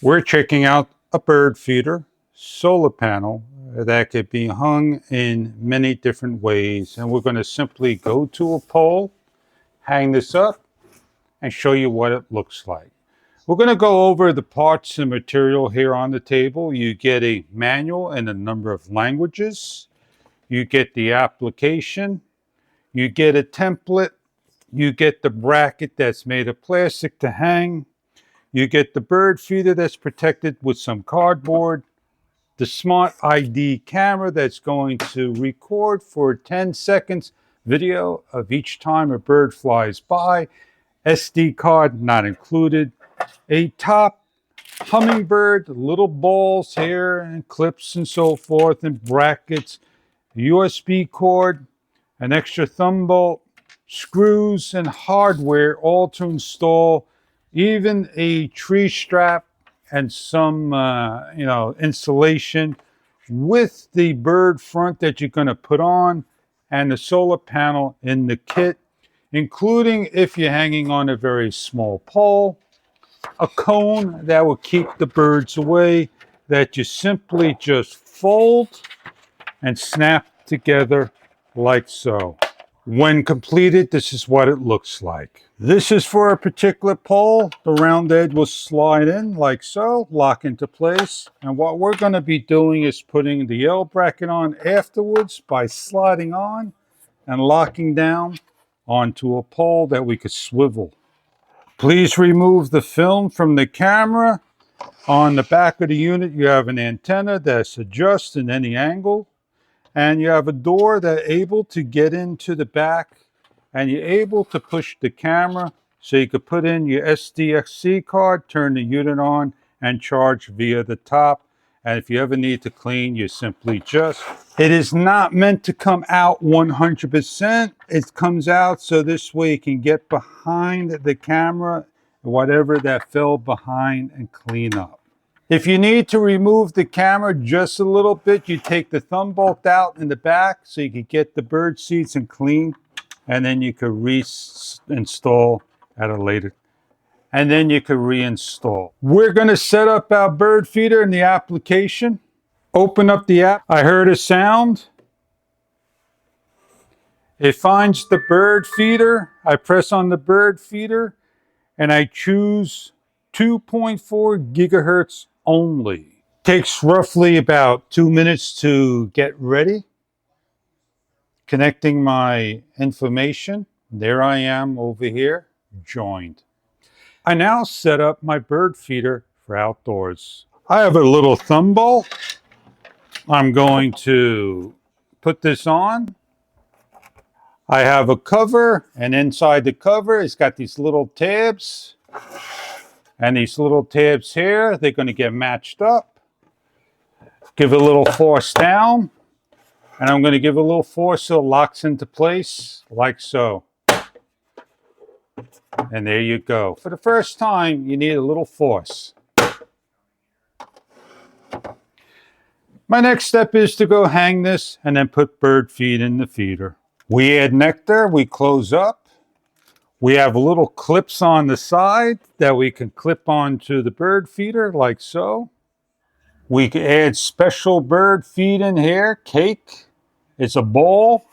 We're checking out a bird feeder solar panel that could be hung in many different ways. And we're going to simply go to a pole, hang this up, and show you what it looks like. We're going to go over the parts and material here on the table. You get a manual in a number of languages. You get the application. You get a template. You get the bracket that's made of plastic to hang. You get the bird feeder that's protected with some cardboard, the Smart ID camera that's going to record for 10 seconds video of each time a bird flies by, SD card not included, a top hummingbird, little balls here and clips and so forth and brackets, USB cord, an extra thumb bolt, screws and hardware all to install, even a tree strap and some insulation with the bird front that you're going to put on and the solar panel in the kit, including if you're hanging on a very small pole, a cone that will keep the birds away that you simply just fold and snap together like so. When completed, this is what it looks like. This is for a particular pole. The round edge will slide in like so, lock into place. And what we're going to be doing is putting the L bracket on afterwards by sliding on and locking down onto a pole that we could swivel. Please remove the film from the camera. On the back of the unit, you have an antenna that's adjusts in any angle. And you have a door that's able to get into the back, and you're able to push the camera so you could put in your SDXC card, turn the unit on, and charge via the top. And if you ever need to clean, you simply just... It is not meant to come out 100%. It comes out so this way you can get behind the camera, whatever that fell behind, and clean up. If you need to remove the camera just a little bit, you take the thumb bolt out in the back so you can get the bird seats and clean, and then you can reinstall at a later. And then you can reinstall. We're going to set up our bird feeder in the application. Open up the app. I heard a sound. It finds the bird feeder. I press on the bird feeder and I choose 2.4 gigahertz only. Takes roughly about 2 minutes to get ready. Connecting my information. There I am over here, joined. I now set up my bird feeder for outdoors. I have a little thumb bolt. I'm going to put this on. I have a cover, and inside the cover it's got these little tabs. And these little tabs here, they're going to get matched up. Give it a little force down. And I'm going to give a little force so it locks into place, like so. And there you go. For the first time, you need a little force. My next step is to go hang this and then put bird feed in the feeder. We add nectar, we close up. We have little clips on the side that we can clip onto the bird feeder like so. We can add special bird feed in here, cake. It's a ball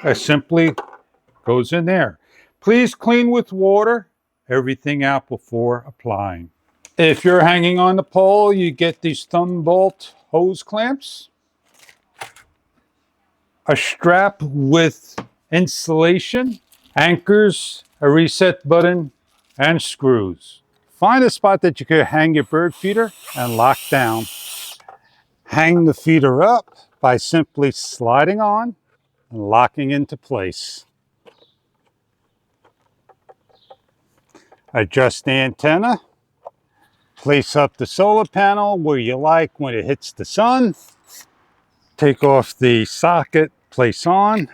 that simply goes in there. Please clean with water everything out before applying. If you're hanging on the pole, you get these thumb bolt hose clamps, a strap with insulation, anchors, a reset button, and screws. Find a spot that you can hang your bird feeder and lock down. Hang the feeder up by simply sliding on and locking into place. Adjust the antenna. Place up the solar panel where you like when it hits the sun. Take off the socket, place on,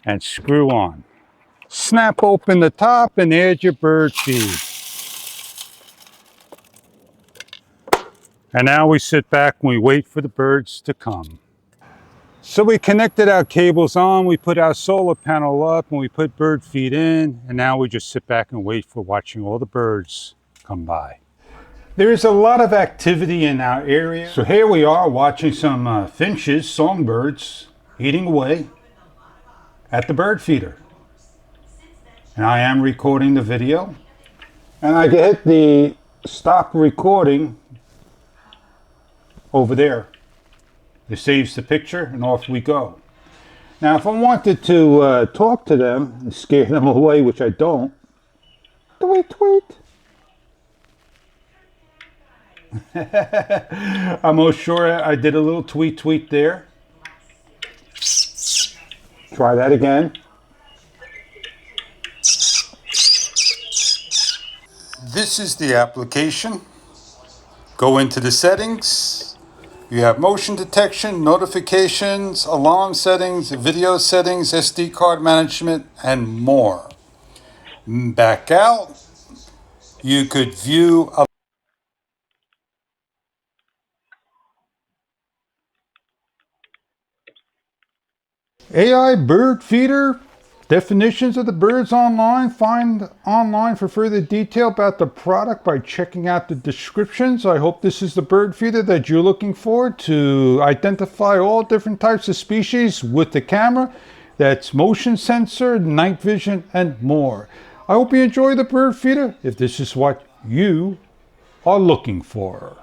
and screw on. Snap open the top and add your bird feed. And now we sit back and we wait for the birds to come. So we connected our cables on, we put our solar panel up, and we put bird feed in, and now we just sit back and wait for watching all the birds come by. There's a lot of activity in our area. So here we are watching some finches, songbirds, eating away at the bird feeder. And I am recording the video. And I hit the stop recording over there. It saves the picture and off we go. Now if I wanted to talk to them and scare them away, which I don't, tweet tweet. I'm most sure I did a little tweet tweet there. Try that again. This is the application. Go into the settings. You have motion detection, notifications, alarm settings, video settings, SD card management, and more. Back out. You could view a AI bird feeder, definitions of the birds online. Find online for further detail about the product by checking out the descriptions. I hope this is the bird feeder that you're looking for to identify all different types of species with the camera. That's motion sensor, night vision, and more. I hope you enjoy the bird feeder if this is what you are looking for.